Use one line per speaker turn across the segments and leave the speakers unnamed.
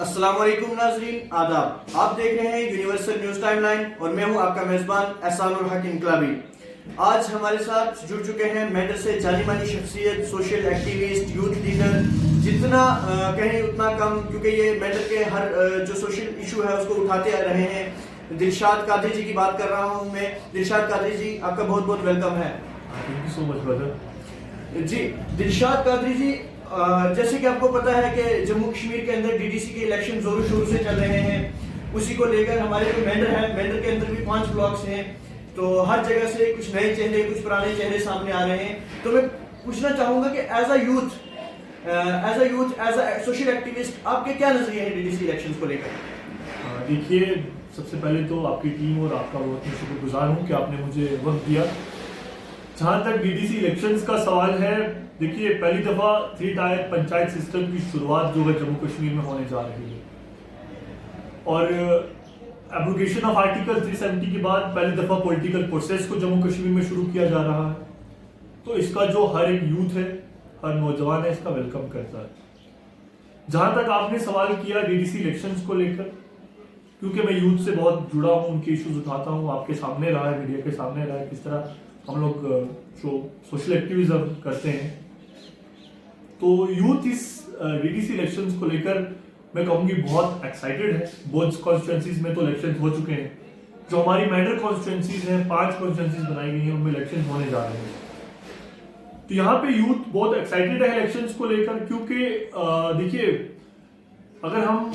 अस्सलाम वालेकुम नाजरीन, आदाब। आप देख रहे हैं यूनिवर्सल न्यूज टाइमलाइन और मैं हूं आपका मेजबान एहसानुल हक इनकलाबी। आज हमारे साथ जुड़ चुके हैं मेंढर से जानी मानी शख्सियत, सोशल एक्टिविस्ट, यूथ लीडर, जितना कहें उतना कम, क्योंकि ये मेंढर के हर जो सोशल इशू है उसको उठाते आ रहे हैं। दिलशाद कादरी जी की बात कर रहा हूं मैं। दिलशाद कादरी जी, आपका बहुत बहुत वेलकम है।
Thank you so much brother.
जी दिलशाद कादरी जी, जैसे कि आपको पता है कि जम्मू कश्मीर के अंदर डीडीसी के इलेक्शन जोरों शोरों से चल रहे हैं। उसी को लेकर हमारे जो मेंढर है, मेंढर के अंदर भी 5 ब्लॉक्स हैं, तो हर जगह से कुछ नए चेहरे, कुछ पुराने चेहरे सामने आ रहे हैं। तो मैं पूछना चाहूंगा कि as a youth, as a social activist, आपके क्या नजरिए हैं डीडीसी इलेक्शंस को लेकर?
देखिए, सबसे पहले तो आपकी टीम और आपका बहुत मैं शुक्रगुजार हूँ कि आपने मुझे वक्त दिया। जहाँ तक डीडीसी इलेक्शंस का सवाल है, देखिए, पहली दफ़ा 3 टायर पंचायत सिस्टम की शुरुआत जो है जम्मू कश्मीर में होने जा रही है, और एब्रोगेशन ऑफ आर्टिकल 370 के बाद पहली दफ़ा पॉलिटिकल प्रोसेस को जम्मू कश्मीर में शुरू किया जा रहा है। तो इसका जो हर एक यूथ है, हर नौजवान है, इसका वेलकम करता है। जहाँ तक आपने सवाल किया डीडीसी इलेक्शंस को लेकर, क्योंकि मैं यूथ से बहुत जुड़ा हूँ, उनके इश्यूज उठाता हूँ, आपके सामने रहा है, मीडिया के सामने रहा है किस तरह हम लोग जो सोशल एक्टिविज्म करते हैं। तो यूथ इस डीडीसी इलेक्शंस को लेकर मैं कहूँगी बहुत एक्साइटेड है। बहुत कॉन्स्टिट्यूंसीज में तो इलेक्शन हो चुके हैं। जो हमारी मेंढर कॉन्स्टिट्यूंसीज हैं, 5 कॉन्स्टिट्यूंसीज बनाई गई हैं, उनमें इलेक्शन होने जा रहे हैं। तो यहाँ पे यूथ बहुत एक्साइटेड है इलेक्शंस को लेकर, क्योंकि देखिए, अगर हम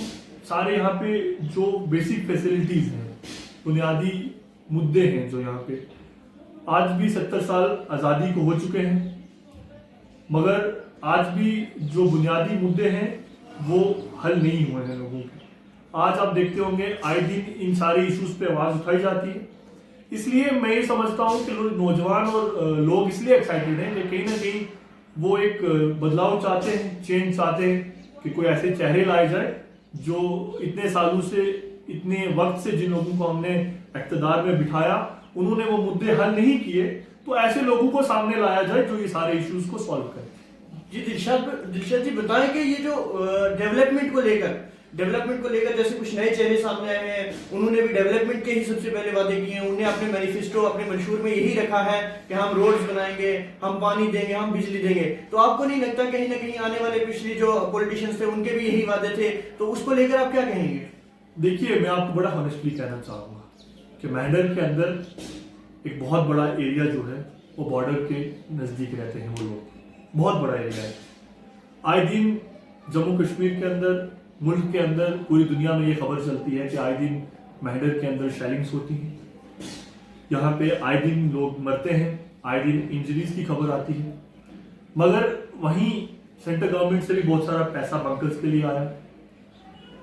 सारे यहाँ पे जो बेसिक फैसिलिटीज हैं, बुनियादी मुद्दे हैं जो यहाँ पे, आज भी 70 साल आज़ादी को हो चुके हैं, मगर आज भी जो बुनियादी मुद्दे हैं वो हल नहीं हुए हैं लोगों के। आज आप देखते होंगे आए दिन इन सारे इश्यूज पे आवाज उठाई जाती है। इसलिए मैं ये समझता हूँ कि नौजवान और लोग इसलिए एक्साइटेड हैं कि कहीं ना कहीं वो एक बदलाव चाहते हैं, चेंज चाहते हैं कि कोई ऐसे चेहरे लाए जाए जो इतने सालों से, इतने वक्त से जिन लोगों को हमने इक़्तिदार में बिठाया, उन्होंने वो मुद्दे हल नहीं किए, तो ऐसे लोगों को सामने लाया जाए जो ये सारे इश्यूज को सॉल्व करें।
जी दिलशाद जी, बताएं कि ये जो डेवलपमेंट को लेकर जैसे कुछ नए चेहरे सामने आए हैं, उन्होंने भी डेवलपमेंट के ही सबसे पहले वादे किए हैं। उन्होंने अपने मैनिफेस्टो, अपने मंशूर में यही रखा है कि हम रोड्स बनाएंगे, हम पानी देंगे, हम बिजली देंगे। तो आपको नहीं लगता कहीं ना कहीं आने वाले पिछले जो पॉलिटिशियंस थे उनके भी यही वादे थे? तो उसको लेकर आप क्या कहेंगे?
देखिए, मैं आपको बड़ा ऑनेस्टली कहना चाहूंगा कि मेंढर के अंदर एक बहुत बड़ा एरिया जो है वो बॉर्डर के नजदीक रहते हैं वो लोग, बहुत बड़ा एरिया है। आए दिन जम्मू कश्मीर के अंदर, मुल्क के अंदर, पूरी दुनिया में ये खबर चलती है कि आए दिन मेंढर के अंदर शेलिंग्स होती हैं, यहाँ पे आए दिन लोग मरते हैं, आए दिन इंजरीज की खबर आती है। मगर वहीं सेंट्रल गवर्नमेंट से भी बहुत सारा पैसा बंकर्स के लिए आया,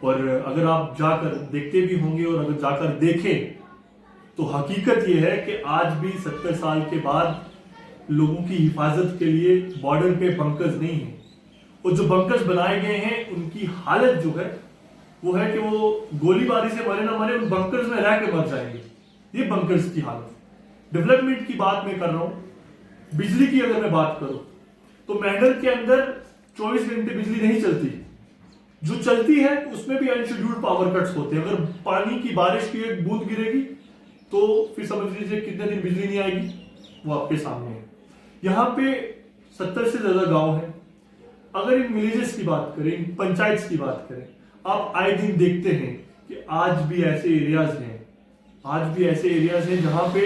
और अगर आप जाकर देखते भी होंगे और अगर जाकर देखें तो हकीकत यह है कि आज भी 70 साल के बाद लोगों की हिफाजत के लिए बॉर्डर पे बंकर्स नहीं है। और जो बंकर्स बनाए गए हैं उनकी हालत जो है वो है कि वो गोलीबारी से मरे ना मरे, उन बंकर्स में रह के मर जाएंगे। ये बंकर्स की हालत। डेवलपमेंट की बात मैं कर रहा हूं। बिजली की अगर मैं बात करूं तो मेंढर के अंदर 24 घंटे बिजली नहीं चलती। जो चलती है उसमें भी अनशेड्यूल्ड पावर कट्स होते हैं। अगर पानी की बारिश की एक बूंद गिरेगी तो फिर समझ लीजिए कितने दिन बिजली नहीं आएगी, वो आपके सामने है। यहाँ पे 70 से ज्यादा गांव है। अगर इन विलेजेस की बात करें, इन पंचायत की बात करें, आप आए दिन देखते हैं कि आज भी ऐसे एरियाज हैं जहां पे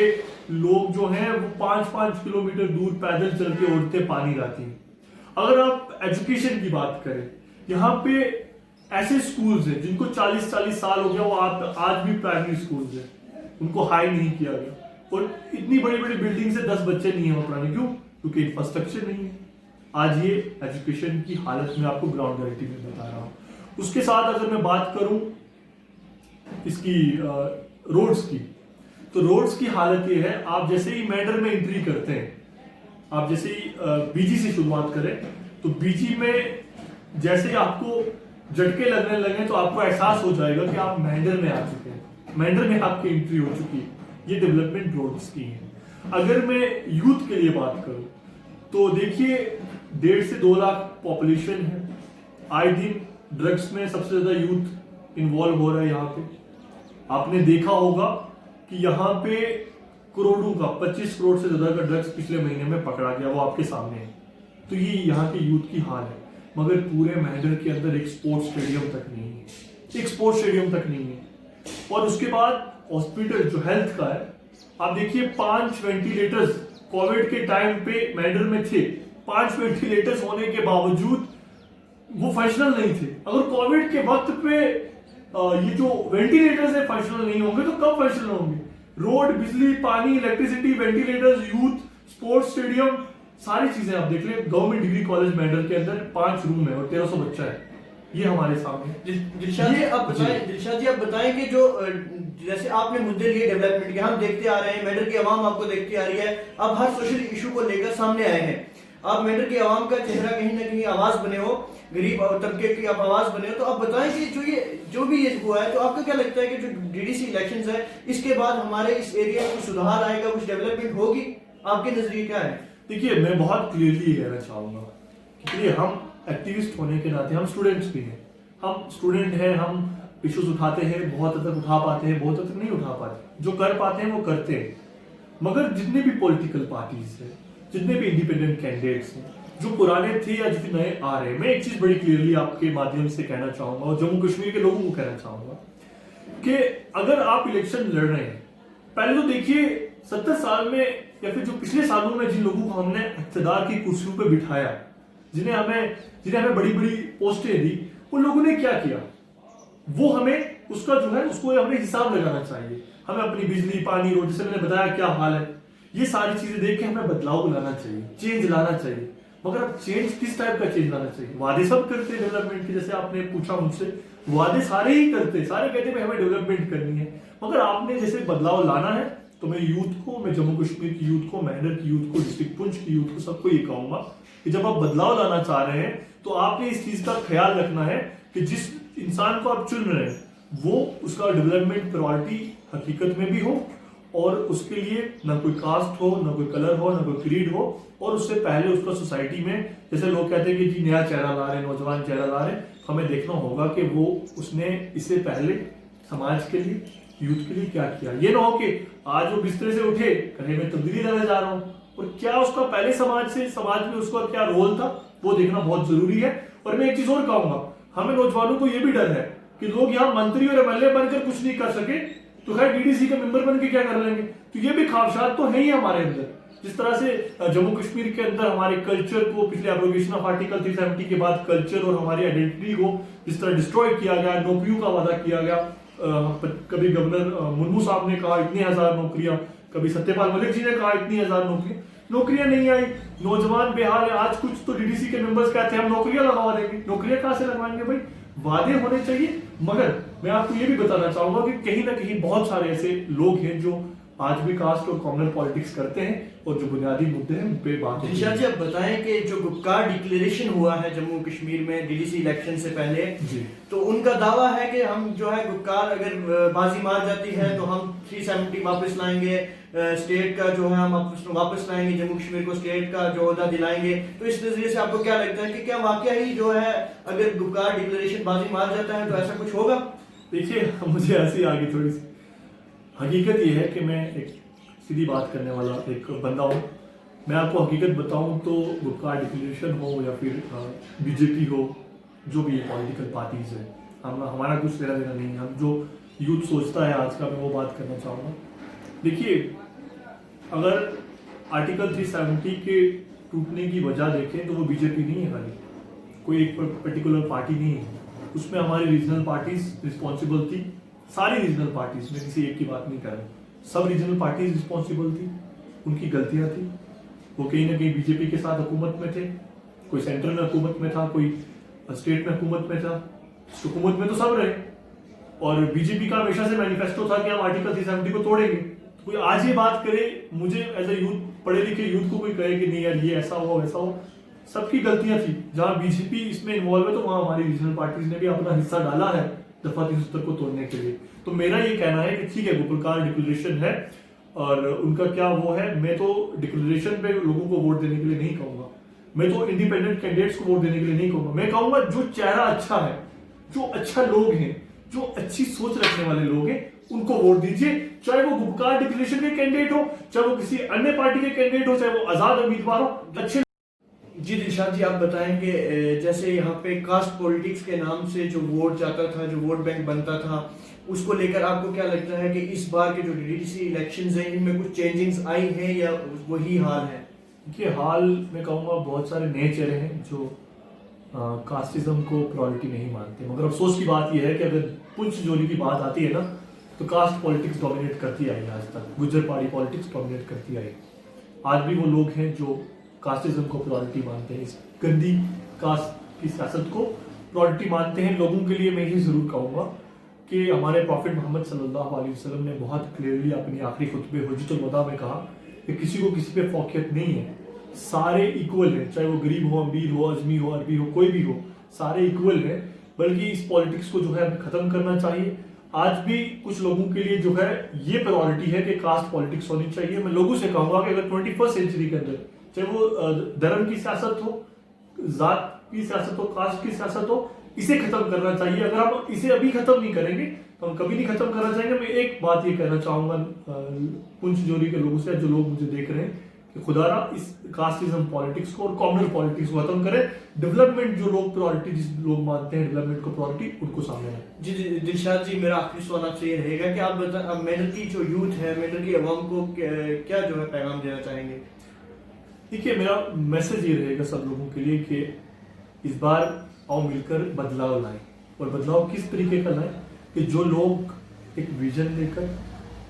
लोग जो हैं वो 5-5 किलोमीटर दूर पैदल चल के औरतें पानी लाती हैं। अगर आप एजुकेशन की बात करें, यहाँ पे ऐसे स्कूल्स हैं जिनको 40-40 साल हो गया, वो आज भी प्राइमरी स्कूल्स हैं, उनको हाई नहीं किया गया। और इतनी बड़ी बड़ी बिल्डिंग से 10 बच्चे नहीं हो पढ़ाने, क्यों? क्योंकि इंफ्रास्ट्रक्चर नहीं है। आज ये एजुकेशन की हालत में आपको ग्राउंड रियलिटी में बता रहा हूं। उसके साथ अगर मैं बात करूं इसकी रोड्स की, तो रोड्स की हालत ये है, आप जैसे ही मेंढर में एंट्री करते हैं, आप जैसे ही बीजी से शुरुआत करें, तो बीजी में जैसे ही आपको झटके लगने लगे तो आपको एहसास हो जाएगा कि आप मेंढर में आ चुके हैं, मेंढर में आपकी एंट्री हो चुकी है। ये डेवलपमेंट रोड्स की है। अगर मैं यूथ के लिए बात करूं तो देखिए, 1.5 से 2 लाख पॉपुलेशन है। आए दिन ड्रग्स में सबसे ज्यादा यूथ इन्वॉल्व हो रहा है यहाँ पे। आपने देखा होगा कि यहाँ पे करोड़ों का 25 करोड़ से ज्यादा का ड्रग्स पिछले महीने में पकड़ा गया, वो आपके सामने है। तो ये यहाँ के यूथ की हाल है। मगर पूरे मैहर के अंदर एक स्पोर्ट्स स्टेडियम तक नहीं है, एक स्पोर्ट्स स्टेडियम तक नहीं है। और उसके बाद हॉस्पिटल जो हेल्थ का है, आप देखिए 5 वेंटिलेटर्स कोविड के टाइम पे मैडर में थे। 5 वेंटिलेटर्स होने के बावजूद वो फंक्शनल नहीं थे। अगर कोविड के वक्त पे ये जो वेंटिलेटर्स है फंक्शनल नहीं होंगे तो कब फंक्शनल होंगे? रोड, बिजली, पानी, electricity, ventilators, youth, sports stadium, सारी चीजें आप देख ले। गवर्नमेंट डिग्री कॉलेज मैडर के अंदर 5 रूम है और 1300 बच्चा है। ये हमारे सामने।
दिलशाद जी आप बताएं कि जो जैसे आपने मुद्दे लिए डेवलपमेंट के, हम देखते आ रहे हैं, मैडर की आवाम आपको देखती आ रही है, अब हर सोशल इशू को लेकर सामने आए हैं। आप मैडर की आवाम का चेहरा कहीं ना कहीं आवाज बने हो, गरीब तबके की आप आवाज बने हो। तो आप बताएं कि जो भी ये हुआ है, तो आपको क्या लगता है कि जो डीडीसी इलेक्शंस है, इसके बाद हमारे इस एरिया में कुछ सुधार आएगा, कुछ डेवलपमेंट होगी? आपके नजरिए क्या है?
देखिए, मैं बहुत क्लियरली कहना चाहूंगा कि हम एक्टिविस्ट होने के नाते हम स्टूडेंट्स भी हैं। हम स्टूडेंट हैं, हम इश्यूज उठाते हैं, बहुत हद तक उठा पाते हैं, बहुत हद तक नहीं उठा पाते। जो कर पाते हैं वो करते हैं। मगर जितने भी पॉलिटिकल पार्टीज हैं, जितने भी इंडिपेंडेंट कैंडिडेट्स हैं, जो पुराने थे या जो नए आ रहे हैं, मैं एक चीज बड़ी क्लियरली आपके माध्यम से कहना चाहूंगा और जम्मू कश्मीर के लोगों को कहना चाहूंगा कि अगर आप इलेक्शन लड़ रहे हैं, पहले तो देखिए 70 साल में या फिर जो पिछले सालों में जिन लोगों को हमने इक़्तिदार की कुर्सियों पर बिठाया, जिन्हें हमें बड़ी बड़ी पोस्टें दी, उन लोगों ने क्या किया? वो हमें उसका जो है उसको हमें हिसाब लगाना चाहिए। हमें अपनी बिजली, पानी, रोड, जैसे मैंने बताया क्या हाल है, ये सारी चीजें देख के हमें बदलाव लाना चाहिए, चेंज लाना चाहिए। मगर अब चेंज किस टाइप का चेंज लाना चाहिए? वादे सब करते हैं डेवलपमेंट के, जैसे आपने पूछा मुझसे, वादे सारे ही करते, सारे कहते हैं हमें डेवलपमेंट करनी है। मगर आपने जैसे बदलाव लाना है, तो मैं यूथ को, मैं जम्मू कश्मीर की यूथ को, मैहर की यूथ को, डिस्ट्रिक्ट पुंछ की यूथ को, सबको ये कहूंगा कि जब आप बदलाव लाना चाह रहे हैं तो आपने इस चीज का ख्याल रखना है कि जिस इंसान को आप चुन रहे हैं वो उसका डेवलपमेंट प्रायोरिटी हकीकत में भी हो, और उसके लिए ना कोई कास्ट हो, ना कोई कलर हो, ना कोई क्रीड हो, और उससे पहले उसका सोसाइटी में, जैसे लोग कहते हैं कि जी नया चेहरा ला रहे हैं, नौजवान चेहरा ला रहे हैं, हमें देखना होगा कि वो उसने इससे पहले समाज के लिए, यूथ के लिए क्या किया। ये ना हो कि आज वो बिस्तर से उठे, कहे मैं तब्दीली लाने जा रहा हूँ, और क्या उसका पहले समाज में उसका क्या रोल था, वो देखना बहुत जरूरी है। और मैं एक चीज और कहूंगा, हमें नौजवानों को यह भी डर है कि लोग यहाँ मंत्री और एमएलए बनकर कुछ नहीं कर सके तो खैर डीडीसी का मेंबर बन के क्या कर लेंगे। तो ये भी ख्वाहिशात तो है ही हमारे अंदर। जिस तरह से जम्मू कश्मीर के अंदर हमारे कल्चर को पिछले एब्रोगेशन ऑफ आर्टिकल 370 के बाद कल्चर और हमारी आइडेंटिटी को जिस तरह डिस्ट्रॉय किया गया, नौकरियों का वादा किया गया, कभी गवर्नर मुर्मू साहब ने कहा इतनी 1000 नौकरियां, कभी सत्यपाल मलिक जी ने कहा इतनी 1000 नौकरियां नहीं आई, नौजवान बेहाल है। आज कुछ तो डीडीसी के मेंबर्स कहते हैं हम नौकरियां लगवा देंगे। नौकरियां कहां से लगवाएंगे भाई? वादे होने चाहिए। मगर मैं आपको ये भी बताना चाहूंगा कि कहीं ना कहीं बहुत सारे ऐसे लोग हैं जो आज भी कास्ट और कॉम्युनल पॉलिटिक्स करते हैं और जो बुनियादी मुद्दे हैं उन पे बात होती है।
जी आप बताएं कि जो गुपकार डिक्लेरेशन हुआ है जम्मू कश्मीर में डीडीसी इलेक्शन से पहले, तो उनका दावा है कि हम जो है गुपकार अगर बाजी मार जाती है तो हम 370 वापस लाएंगे, स्टेट का जो है हम वापस लाएंगे, जम्मू कश्मीर को स्टेट का जो ओहदा दिलाएंगे। तो इस नजरिए से आपको क्या लगता है कि क्या वाकया ही जो है अगर गुपकार डिक्लेरेशन बाजी मार जाता है तो ऐसा कुछ होगा?
देखिए, मुझे ऐसी आगे थोड़ी सी हकीकत ये है कि मैं एक सीधी बात करने वाला एक बंदा हूँ। मैं आपको हकीकत बताऊं तो गुपकार डिक्लेरेशन हो या फिर बीजेपी हो, जो भी पॉलिटिकल पार्टीज है, हमारा कुछ लेना देना नहीं है। हम जो यूथ सोचता है आज का, मैं वो बात करना चाहूँगा। देखिए, अगर आर्टिकल 370 के टूटने की वजह देखें तो वो बीजेपी नहीं है, खाली कोई एक पर्टिकुलर पार्टी नहीं है। उसमें हमारी रीजनल पार्टीज रिस्पॉन्सिबल थी, सारी रीजनल पार्टीज में, किसी एक की बात नहीं कर रहा, सब रीजनल पार्टीज रिस्पॉन्सिबल थी, उनकी गलतियां थी। वो कहीं ना कहीं बीजेपी के साथ हुकूमत में थे, कोई सेंट्रल में हुकूमत में था, कोई स्टेट में हुकूमत में था, हुकूमत में तो सब रहे। और बीजेपी का हमेशा से मैनिफेस्टो था कि हम आर्टिकल 370 को तोड़ेंगे। तो कोई आज ये बात करे, मुझे एज ए यूथ, पढ़े लिखे यूथ को कोई कहे कि नहीं यार ये ऐसा हो वैसा हो, सबकी गलतियां थी। जहां बीजेपी इसमें इन्वॉल्व है तो वहां हमारी रीजनल पार्टीज ने भी अपना हिस्सा डाला है दफा 370 को तोड़ने के लिए। तो मेरा ये कहना है कि ठीक है, गुपकार डिक्लेरेशन है और उनका क्या वो है, मैं तो डिक्लेरेशन पे लोगों को वोट देने के लिए नहीं कहूंगा, मैं तो इंडिपेंडेंट कैंडिडेट्स को वोट देने के लिए नहीं कहूंगा। मैं कहूंगा जो चेहरा अच्छा है, जो अच्छा लोग हैं, जो अच्छी सोच रखने वाले लोग हैं, उनको वोट दीजिए। चाहे वो गुपकार डिक्लेरेशन के कैंडिडेट हो, चाहे वो किसी अन्य पार्टी के कैंडिडेट हो, चाहे वो आजाद उम्मीदवार हो, अच्छे।
जी दिलशाद जी, आप बताएं कि जैसे यहाँ पे कास्ट पॉलिटिक्स के नाम से जो वोट जाता था, जो वोट बैंक बनता था, उसको लेकर आपको क्या लगता है कि इस बार के जो डीडीसी इलेक्शंस हैं इनमें कुछ चेंजिंग्स आई हैं या वही हाल है?
देखिए, हाल में कहूँगा बहुत सारे नए चेहरे हैं जो कास्टिज्म को प्रायोरिटी नहीं मानते, मगर अफसोस की बात यह है कि अगर पुंछ जोरी की बात आती है ना, तो कास्ट पॉलिटिक्स डोमिनेट करती आई है। आज तक गुज्जर पार्टी पॉलिटिक्स डोमिनेट करती आई। आज भी वो लोग हैं जो कास्टिज्म को प्रायोरिटी मानते हैं, इस गंदी कास्ट की सियासत को प्रायोरिटी मानते हैं। लोगों के लिए मैं ये जरूर कहूँगा कि हमारे प्रॉफिट मोहम्मद सल्लल्लाहु अलैहि वसल्लम ने बहुत क्लियरली अपनी आखिरी खुतबे हुज्जतुल वदा में कहा कि किसी को किसी पे फौकियत नहीं है, सारे इक्वल हैं, चाहे वो गरीब हो, अमीर हो, अजमी हो, अरबी हो, कोई भी हो, सारे इक्वल हैं। बल्कि इस पॉलिटिक्स को जो है हमें खत्म करना चाहिए। आज भी कुछ लोगों के लिए जो है ये प्रायोरिटी है कि कास्ट पॉलिटिक्स होनी चाहिए। मैं लोगों से कहूंगा कि अगर 21st सेंचुरी के अंदर चाहे वो धर्म की सियासत हो, जात की सियासत हो, कास्ट की सियासत हो, इसे खत्म करना चाहिए। अगर हम इसे अभी खत्म नहीं करेंगे तो हम कभी नहीं खत्म करना चाहेंगे। मैं एक बात ये कहना चाहूंगा पुंछ जोरी के लोगों से, जो लोग मुझे देख रहे हैं, कि खुदारा इस कास्टिज्म पॉलिटिक्स को और कॉम्युनल पॉलिटिक्स को खत्म करें। डेवलपमेंट जो लोग प्रायोरिटी, जिस लोग मानते हैं डेवलपमेंट को प्रायोरिटी, उनको सामने लाएं।
जी दिलशाद जी, मेरा आखिरी सवाल आपसे ये रहेगा कि आप बता मेडल की जो यूथ है, मेडल की अवाम को क्या जो है पैगाम देना चाहेंगे?
देखिए, मेरा मैसेज ये रहेगा सब लोगों के लिए कि इस बार आओ मिलकर बदलाव लाएं। और बदलाव किस तरीके का लाएं कि जो लोग एक विजन लेकर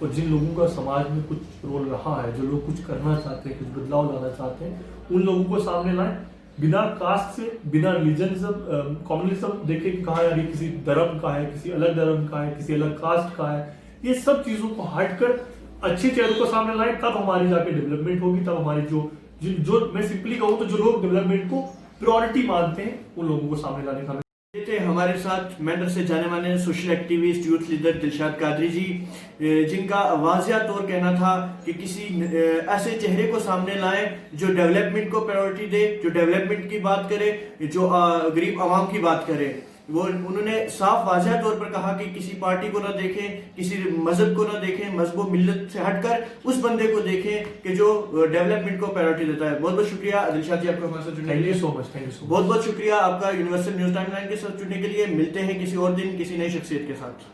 और जिन लोगों का समाज में कुछ रोल रहा है, जो लोग कुछ करना चाहते हैं, कुछ बदलाव लाना चाहते हैं, उन लोगों को सामने लाएं। बिना कास्ट से, बिना रिलीजनिज्म, कम्युनिज्म देखे कि कहा यार ये किसी धर्म का है, किसी अलग धर्म का है, किसी अलग कास्ट का है, ये सब चीजों को हटकर अच्छे चेहरों को सामने लाएं। तब हमारी जाके डेवलपमेंट होगी। तब हमारी जो मैं सिंपली कहूँ तो जो लोग डेवलपमेंट को प्रायोरिटी मानते हैं, उन लोगों को सामने लाने का।
ये थे हमारे साथ मेंढर से जाने माने social activist, youth leader Dilshad Qadri ji, जिनका वाज़िया तौर कहना था कि किसी ऐसे चेहरे को सामने लाएं जो डेवलपमेंट को प्रायोरिटी दे, जो डेवलपमेंट की बात करे, जो गरीब आवाम की बात करे। वो उन्होंने साफ वाज़िया तौर पर कहा कि किसी पार्टी को ना देखें, किसी मजहब को ना देखें, मजहब मिल्लत से हटकर उस बंदे को देखें कि जो डेवलपमेंट को प्रायोरिटी देता है। बहुत बहुत शुक्रिया दिलशाद जी आपका हमारे साथ जुड़ने के लिए।
Thank you so much.
बहुत बहुत शुक्रिया आपका यूनिवर्सल न्यूज़ टाइमलाइन के साथ जुड़ने के लिए। मिलते हैं किसी और दिन किसी नई शख्सियत के साथ।